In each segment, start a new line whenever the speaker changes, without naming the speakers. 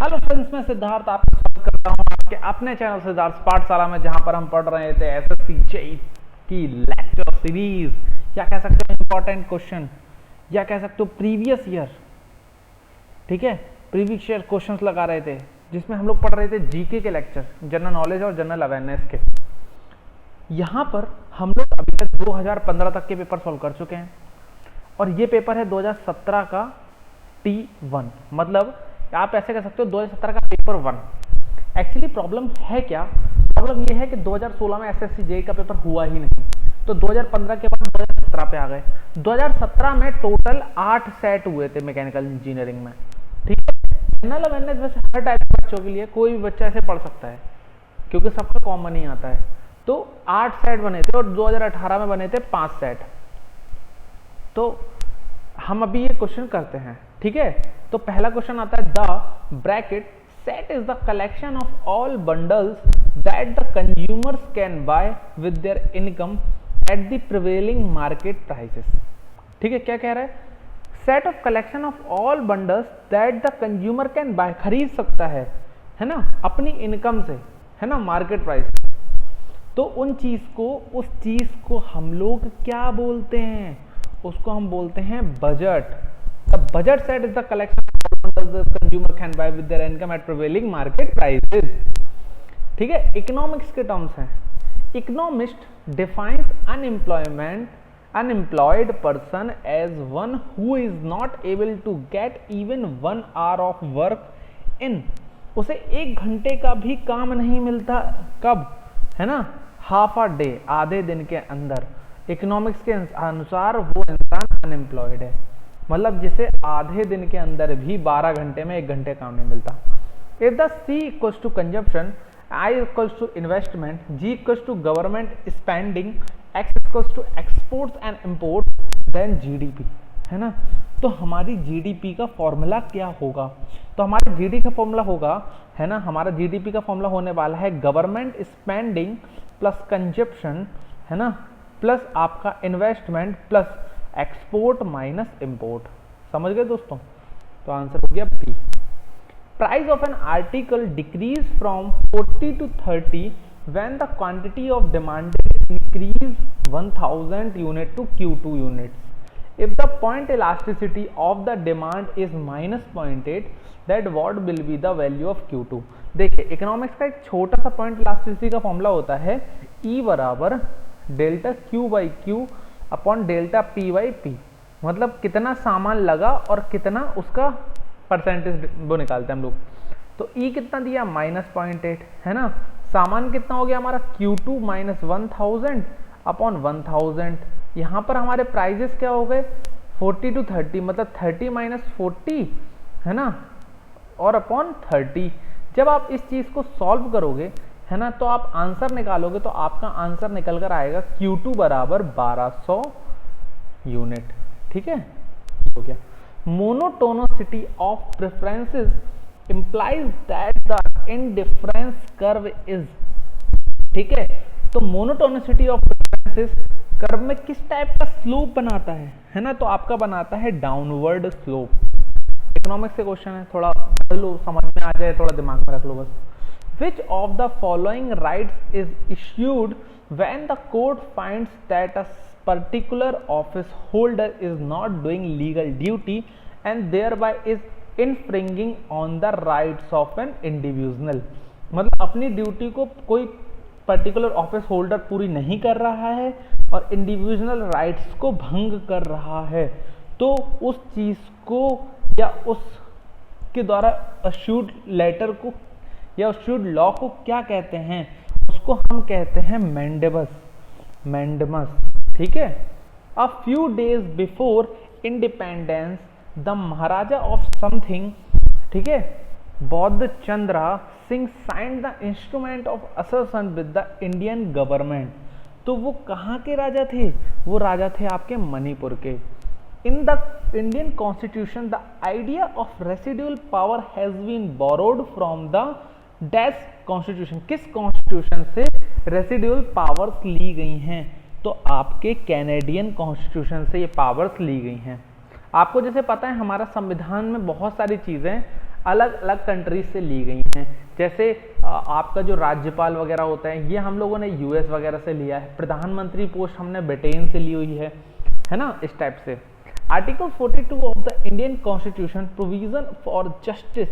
Hello friends, मैं सिद्धार्थ आपका स्वागत करता हूं आपके अपने चैनल सिद्धार्थ पाठशाला में, जहां पर हम पढ़ रहे थे एसएससी जेईई की लेक्चर सीरीज, या कह सकते हो इंपॉर्टेंट क्वेश्चन, या कह सकते हो प्रीवियस ईयर। ठीक है, प्रीवियस ईयर क्वेश्चंस लगा रहे थे, जिसमें हम लोग पढ़ रहे थे जीके के लेक्चर, जनरल नॉलेज और जनरल अवेयरनेस के। यहाँ पर हम लोग अभी तक 2015 तक के पेपर सॉल्व कर चुके हैं, और ये पेपर है 2017 का T1। मतलब आप ऐसे कह सकते हो 2017 का पेपर 1। एक्चुअली प्रॉब्लम है क्या? प्रॉब्लम ये है कि 2016 में एसएससी जेईई का पेपर हुआ ही नहीं, तो 2015 के बाद 2017 पे आ गए। 2017 में टोटल 8 सेट हुए थे मैकेनिकल इंजीनियरिंग में। ठीक है, जनरल अवेयरनेस वैसे हर टाइप के बच्चों के लिए कोई भी बच्चा ऐसे पढ़ सकता है, क्योंकि सबका कॉमन ही आता है। तो 8 सेट बने थे, और 2018 में बने थे 5 सेट। तो हम अभी ये क्वेश्चन करते हैं। ठीक है, तो पहला क्वेश्चन आता है, the bracket set is the collection of all bundles that the consumers can buy with their income at the prevailing market prices. ठीक है, क्या कह रहा है? Set of collection of all bundles that the consumer can bye, खरीद सकता है ना, अपनी इनकम से, है ना, मार्केट प्राइस। तो उस चीज को हम लोग क्या बोलते हैं? उसको हम बोलते हैं budget. The budget set is the collection consumer can buy with their income at prevailing market prices. ठीक है, इकोनॉमिक्स के टर्म्स हैं। Economist defines unemployed person as one who is not able to get even 1 hour of work in. उसे 1 घंटे का भी काम नहीं मिलता, कब? है ना, हाफ अ डे, आधे दिन के अंदर। इकोनॉमिक्स के अनुसार वो इंसान अनएम्प्लॉयड है, मतलब जिसे आधे दिन के अंदर भी 12 घंटे में 1 घंटे काम नहीं मिलता। If the C equals to consumption, I equals to investment, G equals to government spending, X equals to exports and import, then GDP। है ना, तो हमारी GDP का फॉर्मूला क्या होगा? तो हमारे GDP का फॉर्मूला होगा, है ना, हमारा GDP का फॉर्मूला होने वाला है गवर्नमेंट स्पेंडिंग प्लस कंजप्शन, है ना, प्लस आपका investment plus export minus import. समझ गए दोस्तों? तो आंसर हो गया B. Price of an article decrease from 40 to 30 when the quantity of demanded increase 1000 unit to Q2 units. If the point elasticity of the demand is -0.8, that what will be the value of Q2। देखिए, economics का एक छोटा सा point elasticity का formula होता है E बराबर delta Q by Q upon delta P by P। मतलब कितना सामान लगा और कितना उसका परसेंटेज वो निकालते हैं हम लोग। तो E कितना दिया? -0.8, है ना। सामान कितना हो गया हमारा? Q2 minus 1000 upon 1000। यहाँ पर हमारे प्राइजेस क्या हो गए? 40 to 30, मतलब 30 माइनस 40, है ना, और अपॉन 30। जब आप इस चीज़ को सॉल्व करोगे, है ना, तो आप आंसर निकालोगे, तो आपका आंसर निकल कर आएगा Q2 बराबर 1200 यूनिट। ठीक है, हो गया। Monotonicity of preferences implies that the indifference curve is. ठीक है, तो मोनोटोनिसिटी ऑफ प्रेफरेंसेस कर्व में किस टाइप का स्लोप बनाता है ना, तो आपका बनाता है डाउनवर्ड स्लोप। इकोनॉमिक्स से क्वेश्चन है, थोड़ा पढ़ लो, समझ में आ जाए, थोड़ा दिमाग में रख लो बस। Which of the following rights is issued when the court finds that a particular office holder is not doing legal duty and thereby is infringing on the rights of an individual? मतलब अपनी duty को कोई particular office holder पूरी नहीं कर रहा है और इंडिविजुअल राइट्स को भंग कर रहा है, तो उस चीज को या उसके द्वारा अश्यूड लेटर को या अश्यूड लॉ को क्या कहते हैं? उसको हम कहते हैं मैंडेमस। ठीक है। A few days before independence the Maharaja of something, ठीक है, बौद्ध Chandra Singh signed the instrument of assertion with the Indian government. तो वो कहाँ के राजा थे? वो राजा थे आपके मणिपुर के। In the Indian constitution the idea of residual power has been borrowed from the dash constitution. किस कॉन्स्टिट्यूशन से रेसिडुअल पावर्स ली गई हैं? तो आपके कैनेडियन कॉन्स्टिट्यूशन से ये पावर्स ली गई हैं। आपको जैसे पता है हमारा संविधान में बहुत सारी चीज़ें अलग अलग कंट्रीज से ली गई हैं। जैसे आपका जो राज्यपाल वगैरह होता है ये हम लोगों ने यूएस वगैरह से लिया है, प्रधानमंत्री पोस्ट हमने ब्रिटेन से ली हुई है ना, इस टाइप से। Article 42 of the Indian constitution provision for justice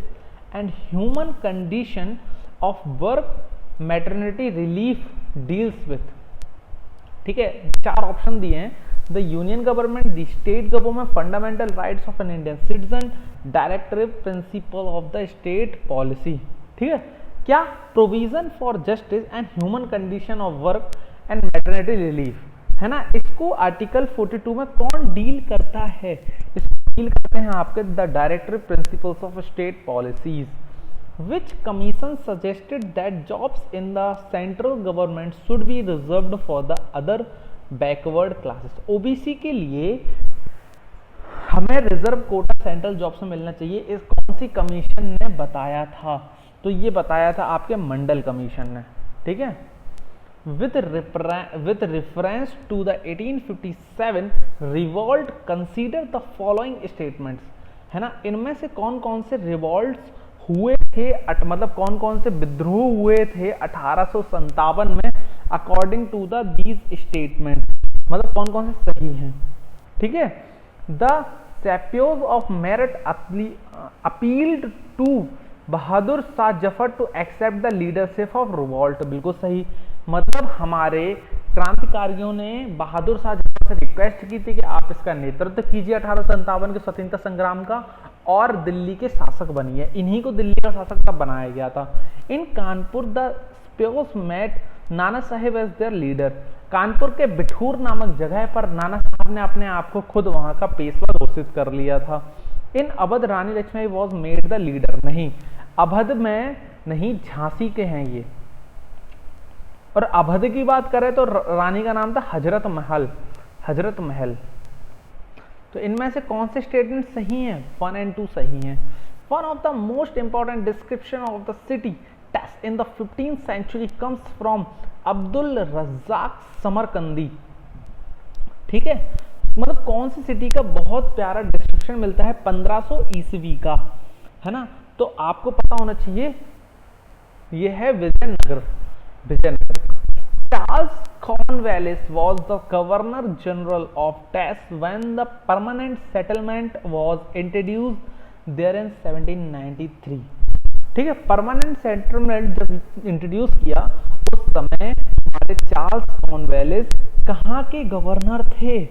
and human condition of work maternity relief deals with, ठीक है, 4 ऑप्शन दिए हैं। The union government, the state government, fundamental rights of an Indian citizen, directive principle of the state policy, ठीक है। क्या? Provision for justice and human condition of work and maternity relief, है ना। इसको आर्टिकल 42 में कौन डील करता है? इसको डील करते हैं आपके the directive principles of state policies, which commission suggested that jobs in the central government should be reserved for the other backward classes। OBC के लिए हमें रिजर्व कोटा सेंट्रल जॉब्स में मिलना चाहिए, इस कौन सी कमीशन ने बताया था? तो ये बताया था आपके मंडल कमीशन ने, ठीक है। with reference to the 1857 revolt consider the following statements, है ना। इनमें से कौन कौन से रिवॉल्ट्स हुए थे, मतलब कौन कौन से विद्रोह हुए थे 1857 में according to the these statement, मतलब कौन कौन से सही हैं, ठीक है। The sepoys of Meerut appealed to Bahadur Shah Zafar to accept the leadership of revolt, बिल्कुल सही। मतलब हमारे क्रांतिकारियों ने बहादुर शाह जफर से रिक्वेस्ट की थी कि आप इसका नेतृत्व कीजिए 1857 के स्वतंत्रता संग्राम का और दिल्ली के शासक बनिए। इन्हीं को दिल्ली का शासक तब बनाया गया था। इन Kanpur the space met Nana Saheb as there leader, Kanpur के बिठूर नामक जगह पर नाना साहब ने अपने आप को खुद वहां का पेशवा घोषित कर लिया था। In Awadh Rani Lakshmibai was made the leader, नहीं अवध में नहीं, झांसी के हैं ये। और अवध की बात करें तो रानी का नाम था हजरत महल, हजरत महल। तो इनमें से कौन से स्टेटमेंट सही हैं? 1 और 2 सही हैं। One of the most important description of the city test in the 15th century comes from Abdul Razzaq Samarkandi, ठीक है। मतलब कौन सी सिटी का बहुत प्यारा डिस्क्रिप्शन मिलता है 1500 ईस्वी का, है ना। तो आपको पता होना चाहिए यह है Vijayanagara, Vijayanagara. Charles Cornwallis was the Governor General of Tess when the permanent settlement was introduced there in 1793, ठीक है। परमानेंट सेटलमेंट जब इंट्रोड्यूस किया उस समय हमारे चार्ल्स कॉर्नवालिस कहाँ के गवर्नर थे?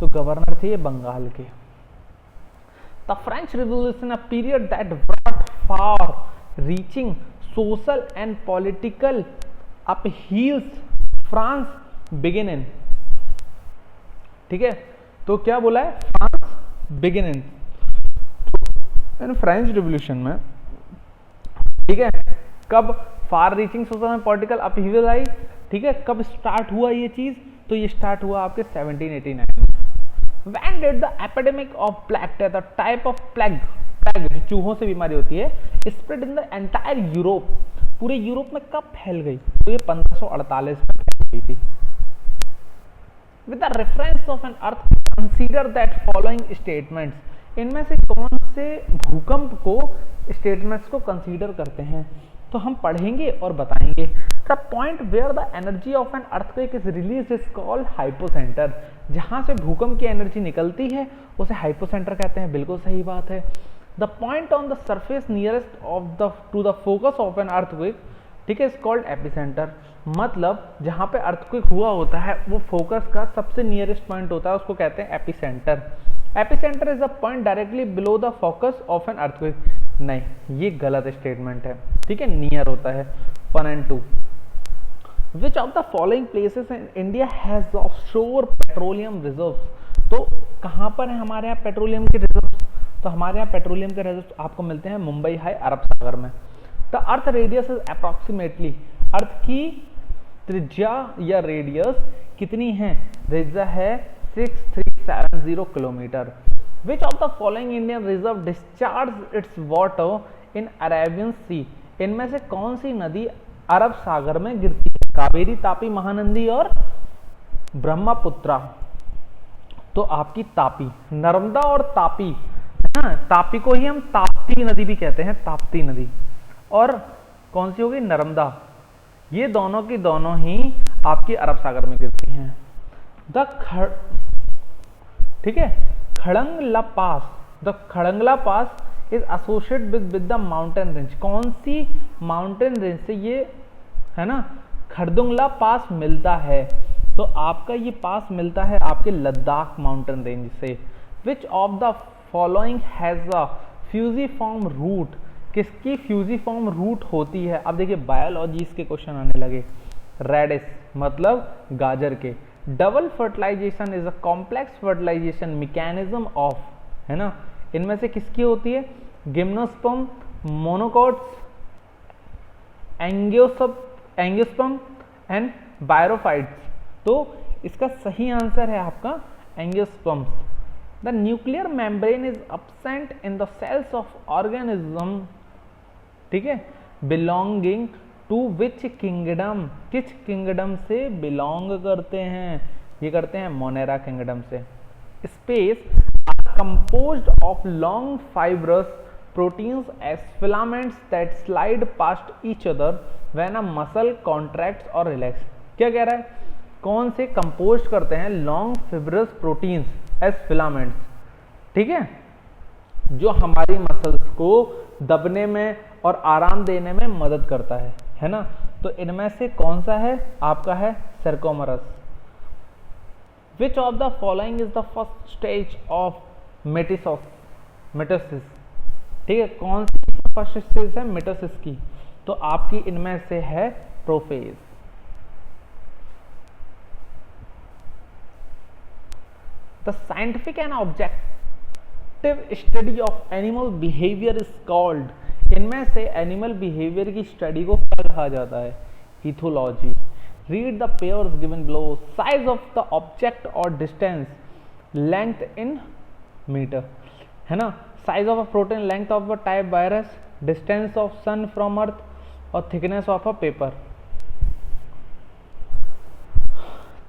तो गवर्नर थे बंगाल के। The French Revolution, a period that brought far-reaching social and political upheavals, France begin in, ठीक है। तो क्या बोला है? France begin in French revolution में, ठीक है। कब far reaching social and political upheaval I, ठीक है। कब स्टार्ट हुआ ये चीज? तो ये स्टार्ट हुआ आपके 1789 में। When did the epidemic of black death, a type of plague जो चूहों से बीमारी होती है, spread in the entire Europe, पूरे यूरोप में कब फैल गई? तो ये 1548 में फैल गई थी। With the reference of an earth, consider that following statements, इनमें से कौन से भूकंप को स्टेटमेंट्स को कंसीडर करते हैं? तो हम पढ़ेंगे और बताएंगे। The point where the energy of an earthquake is released is called hypocenter, जहां से भूकंप की एनर्जी निकलती है उसे हाइपोसेंटर कहते हैं, बिल्कुल सही बात है। The point on the surface nearest of the to the focus of an earthquake, ठीक है, is called epicenter, मतलब जहां पे अर्थक्वेक हुआ होता है वो फोकस का सबसे नियरेस्ट पॉइंट होता है, उसको कहते हैं epicentre. Epicentre is a point directly below the focus of an earthquake, नहीं ये गलत स्टेटमेंट है, ठीक है, नियर होता है। 1 और 2, विच of the following places in India has offshore petroleum reserves, तो कहाँ पर है हमारे यहाँ पेट्रोलियम के रिजर्व्स? तो हमारे यहाँ पेट्रोलियम के रिजर्व्स आपको मिलते हैं मुंबई हाई, अरब सागर में। The earth radius is approximately, अर्थ की त्रिज्या या रेडियस कितनी है? त्रिज्या है 6370 kilometre. Which of the following Indian rivers discharge its water in Arabian sea, इनमें से कौन सी नदी अरब सागर में गिरती है? कावेरी, तापी, महानंदी और ब्रह्मपुत्रा। तो आपकी तापी, नर्मदा और तापी, है ना, तापी को ही हम ताप्ती नदी भी कहते हैं, ताप्ती नदी। और कौन सी होगी, नर्मदा। ये दोनों की दोनों ही आपकी अरब सागर में गिरती हैं। ठीक है, Khardungla pass, the Khardungla pass is associated with the mountain range. कौन सी माउंटेन रेंज से ये, है ना, खरदुंगला पास मिलता है? तो आपका ये पास मिलता है आपके लद्दाख माउंटेन रेंज से। Which of the following has a fusiform root? किसकी फ्यूजिफॉर्म रूट होती है? अब देखिए बायोलॉजी के क्वेश्चन आने लगे। रेडिस मतलब गाजर के। Double fertilization is a complex fertilization mechanism of, है ना, इनमें से किसकी होती है? Gymnosperm, monocots, angiosperm and bryophytes. तो इसका सही आंसर है आपका angiosperms. The nuclear membrane is absent in the cells of organism, ठीक है, बिलोंगिंग टू विच किंगडम? किस किंगडम से बिलोंग करते हैं? ये करते हैं मोनेरा किंगडम से। Space are composed of long fibrous proteins as filaments that slide past each other when a muscle contracts और रिलैक्स। क्या कह रहा है? कौन से कंपोज करते हैं long fibrous proteins as filaments, ठीक है, जो हमारी मसल्स को दबने में और आराम देने में मदद करता है ना? तो इनमें से कौन सा है आपका? है सर्कोमरस। Which of the following is the first stage of mitosis? ठीक है, कौन सी फर्स्ट स्टेज है मेटासिस की? तो आपकी इनमें से है prophase. The scientific and objective study of animal behaviour is called. इनमें से एनिमल बिहेवियर की स्टडी को क्या कहा जाता है? Ethology. Read the pairs given below. Size of the object और डिस्टेंस, लेंथ इन मीटर, है ना? Size of a protein, length of a type virus, distance of sun from earth और थिकनेस ऑफ अ पेपर।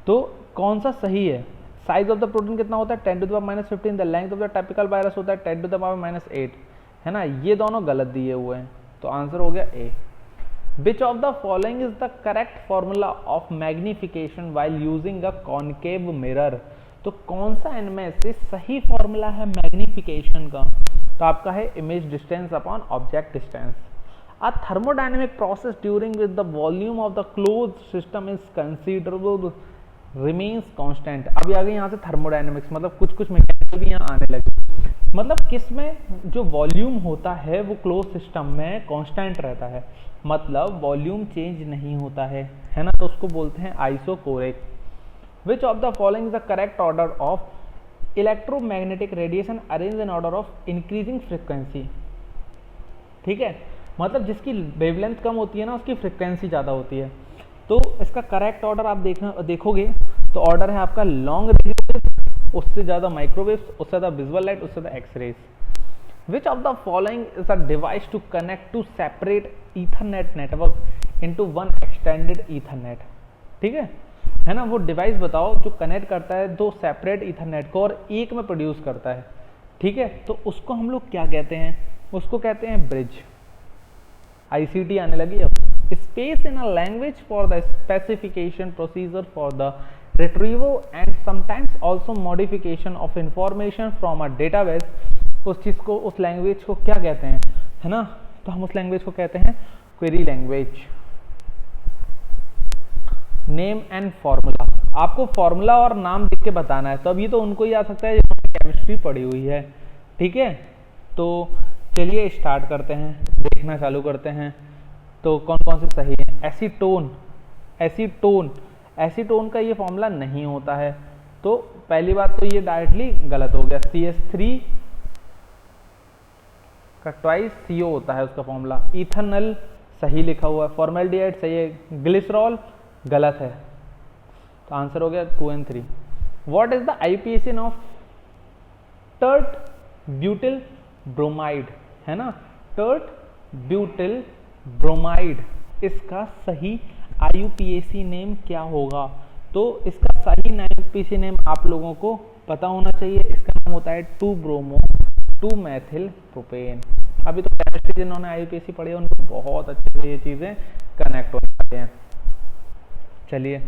तो कौन सा सही है? Size of the protein कितना होता है? 10 to the minus 15। The length of the typical virus होता है 10 to the power minus 8, है ना? ये दोनों गलत दिए हुए हैं, तो आंसर हो गया A. Which of the following is the correct formula of magnification while using a concave mirror? तो कौन सा इनमें से सही फॉर्मूला है मैग्निफिकेशन का? तो आपका है image distance upon object distance. A thermodynamic process during with the volume of the closed system is considerable remains constant. अभी आगे यहाँ से थर्मोडायनेमिक्स, मतलब कुछ कुछ मैकेनिकल भी यहाँ आने लगे। मतलब किसमें जो वॉल्यूम होता है वो क्लोज सिस्टम में कांस्टेंट रहता है, मतलब वॉल्यूम चेंज नहीं होता है ना? तो उसको बोलते हैं isochoric. Which of the following is the correct order of electromagnetic radiation arrange in order of increasing frequency? ठीक है, मतलब जिसकी वेवलेंथ कम होती है ना उसकी फ्रिक्वेंसी ज़्यादा होती है। तो इसका करेक्ट ऑर्डर आप देखोगे तो ऑर्डर है आपका लॉन्ग रेडियो, उससे ज़्यादा माइक्रोवेव्स, उससे ज़्यादा विजुअल लाइट, उससे ज़्यादा X rays. Which of the following is a device to connect to separate ethernet network into one extended ethernet? ठीक है ना? वो डिवाइस बताओ जो कनेक्ट करता है दो सेपरेट ईथरनेट को और एक में प्रोड्यूस करता है, ठीक है? तो उसको हम लोग क्या कहते हैं? उसको कहते हैं ब्रिज। आईसीटी आने लगी अब। Space in a language for the specification procedure for the retrieval and sometimes also modification of information from a database। उस चीज़ को, उस लैंग्वेज को क्या कहते हैं, है ना? तो हम उस लैंग्वेज को कहते हैं query language. Name and formula, आपको फॉर्मूला और नाम देख के बताना है, तो अभी तो उनको ही आ सकता है जिन्होंने केमिस्ट्री पढ़ी हुई है, ठीक है? तो चलिए स्टार्ट करते हैं, देखना चालू करते हैं। तो कौन कौन से सही है? एसीटोन का ये फॉर्मूला नहीं होता है, तो पहली बात तो ये डायरेक्टली गलत हो गया। CH3 का ट्वाइस CO होता है उसका फॉर्मूला। इथेनॉल सही लिखा हुआ है, फॉर्मेल्डिहाइड सही है, ग्लिसरॉल गलत है, तो आंसर हो गया 2 and 3। What is the IUPAC of tert butyl bromide, है ना? टर्ट ब्यूटिल ब्रोमाइड, इसका सही IUPAC नेम क्या होगा? तो इसका सही IUPAC नेम आप लोगों को पता होना चाहिए। इसका नाम होता है 2-ब्रोमो 2-मेथिल प्रोपेन। अभी तो केमिस्ट्री जिन्होंने आईयूपीएससी पढ़ी है उनको बहुत अच्छे से ये चीज़ें कनेक्ट हो जाती हैं। चलिए,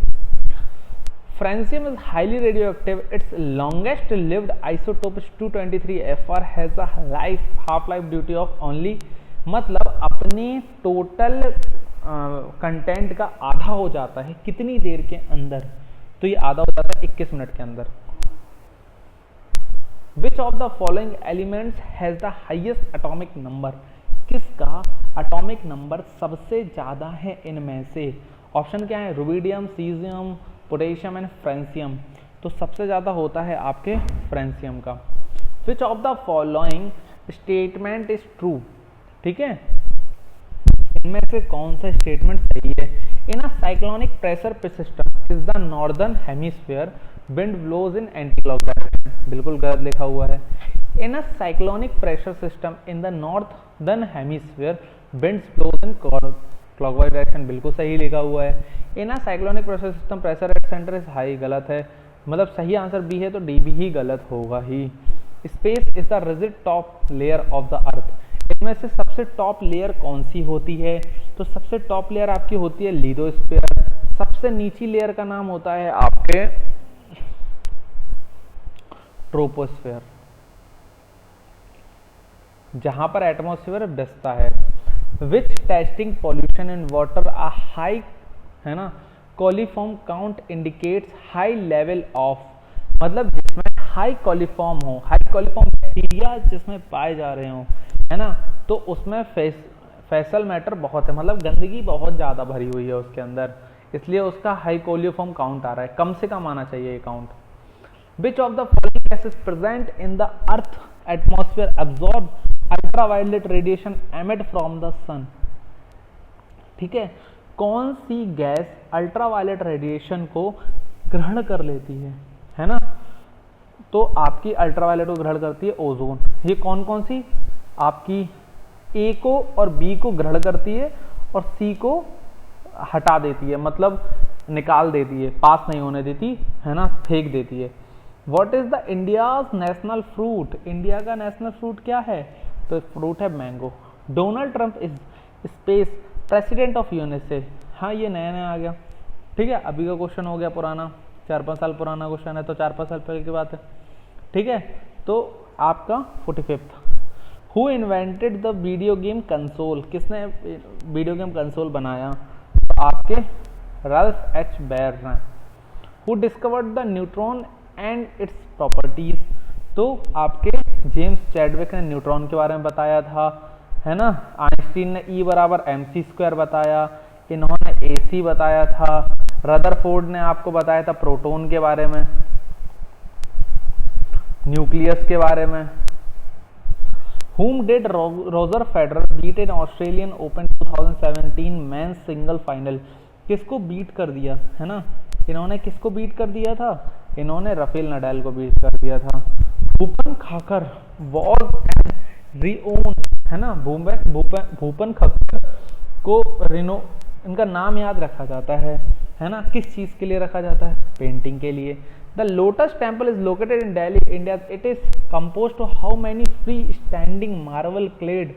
francium is highly radioactive, it's longest lived isotope 223 FR has a half life duty of only, मतलब अपने टोटल कंटेंट का आधा हो जाता है कितनी देर के अंदर, तो ये आधा हो जाता है 21 मिनट के अंदर। Which of the following elements has the highest atomic number? किसका एटॉमिक नंबर सबसे ज्यादा है इनमें से? ऑप्शन क्या है? Rubidium, caesium, potassium and francium. तो सबसे ज्यादा होता है आपके फ्रेंसियम का। Which of the following statement is true? ठीक है, इनमें से कौन सा स्टेटमेंट सही है? In a cyclonic pressure system is the northern hemisphere wind blows in anti clock direction, बिल्कुल गलत लिखा हुआ है। In a cyclonic pressure system in the northern hemisphere winds blows in clockwise direction, बिल्कुल सही लिखा हुआ है। In a cyclonic pressure system pressure at centre is high, गलत है, मतलब सही आंसर बी है तो डी भी ही गलत होगा ही। Space is the rigid top layer of the earth, इनमें से सबसे टॉप लेयर कौन सी होती है? तो सबसे टॉप लेयर आपकी होती है लिथोस्फीयर। सबसे नीची लेयर का नाम होता है आपके ट्रोपोस्फीयर, जहां पर एटमॉस्फेयर बसता है। Which testing pollution in water a high, है ना, coliform count indicates high level of, मतलब जिसमें हाई कोलिफॉर्म हो, हाई कोलिफॉर्म बैक्टीरिया जिसमें पाए जा रहे हो, है ना, तो उसमें फेसल मैटर बहुत है, मतलब गंदगी बहुत ज़्यादा भरी हुई है उसके अंदर, इसलिए उसका हाई कोलिफॉर्म काउंट आ रहा है, कम से कम आना चाहिए ये count. Which of the following gases present in the earth atmosphere absorb ultraviolet radiation emit from the sun? ठीक है, कौन सी गैस अल्ट्रावायलेट रेडिएशन को ग्रहण कर लेती है ना? तो आपकी अल्ट्रावायलेट को ग्रहण करती है ओजोन। ये कौन कौन सी? आपकी ए को और बी को ग्रहण करती है और सी को हटा देती है, मतलब निकाल देती है, पास नहीं होने देती, है ना, फेंक देती है। What is the India's national fruit? India का नेशनल फ्रूट क्या है? तो फ्रूट है mango. Donald Trump is space president of USA. हाँ, ये नया नया आ गया, ठीक है, अभी का क्वेश्चन हो गया पुराना, 4-5 साल पुराना क्वेश्चन है, तो 4-5 साल पहले की बात है, ठीक है। तो आपका 45th, who invented the video game console? किसने वीडियो गेम कंसोल बनाया? तो आपके राल्फ एच बैर ने। Who discovered the neutron and its properties? तो आपके जेम्स चैडविक ने न्यूट्रॉन के बारे में बताया था, है ना। आइंस्टीन ने E बराबर mc² बताया, इन्होंने AC बताया था। रदरफोर्ड ने आपको बताया था प्रोटॉन के बारे में, न्यूक्लियस के बारे में। Whom did Roger Federer beat in Australian Open 2017 men's single final? किसको बीट कर दिया, है ना, इन्होंने किसको बीट कर दिया था? इन्होंने राफेल नडाल को बीट कर दिया था। भूपन खाकर वॉज एंड रिओन, है ना, भूपन खक्कर को रिनो, इनका नाम याद रखा जाता है ना, किस चीज के लिए रखा जाता है? पेंटिंग के लिए। The lotus temple is located in Delhi, India. It is composed of how many free standing marble clad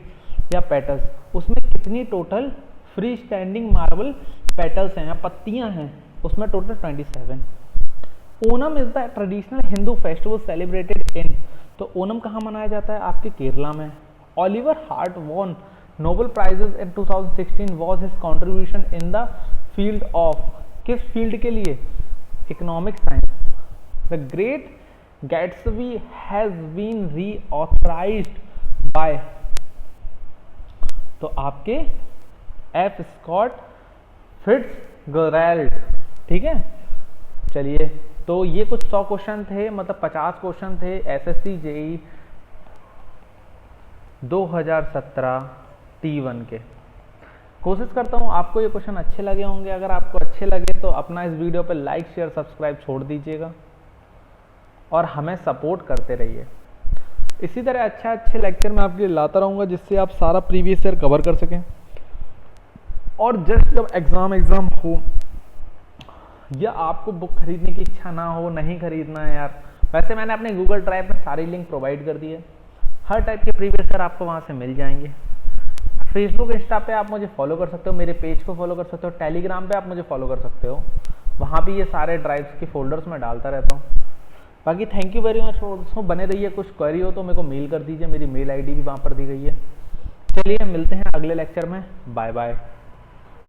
या पेटल्स? उसमें कितनी total free standing marble petals हैं या पत्तियां हैं? उसमें total 27। Onam is the traditional Hindu festival celebrated in. तो ओनम कहाँ मनाया जाता है? आपके केरला में। Oliver Hart won Nobel prizes in 2016 was his contribution in the field of, किस फील्ड के लिए? Economic science. The great Gatsby has been reauthorized by, तो आपके एफ स्कॉट फिट्जगेराल्ड, ठीक है। चलिए, तो ये कुछ 100 क्वेश्चन थे, मतलब 50 क्वेश्चन थे एसएससी जेई 2017 T1 के। कोशिश करता हूँ आपको ये क्वेश्चन अच्छे लगे होंगे। अगर आपको अच्छे लगे तो अपना इस वीडियो पे लाइक शेयर सब्सक्राइब छोड़ दीजिएगा और हमें सपोर्ट करते रहिए। इसी तरह अच्छे लेक्चर मैं आपके लिए लाता रहूँगा जिससे आप सारा प्रीवियस ईयर कवर कर सकें। और जस्ट जब एग्ज़ाम हो या आपको बुक खरीदने की इच्छा ना हो, नहीं खरीदना है यार, वैसे मैंने अपने गूगल ड्राइव में सारी लिंक प्रोवाइड कर दी है, हर टाइप के प्रीवियस ईयर आपको वहाँ से मिल जाएंगे। फेसबुक इंस्टा पे आप मुझे फॉलो कर सकते हो, मेरे पेज को फॉलो कर सकते हो, टेलीग्राम पे आप मुझे फॉलो कर सकते हो, वहाँ भी ये सारे ड्राइव्स के फोल्डर्स में डालता रहता हूँ। बाकी थैंक यू वेरी मच दोस्तों, बने रहिए। कुछ क्वेरी हो तो मेरे को मेल कर दीजिए, मेरी मेल आईडी भी वहाँ पर दी गई है। चलिए मिलते हैं अगले लेक्चर में, बाय बाय।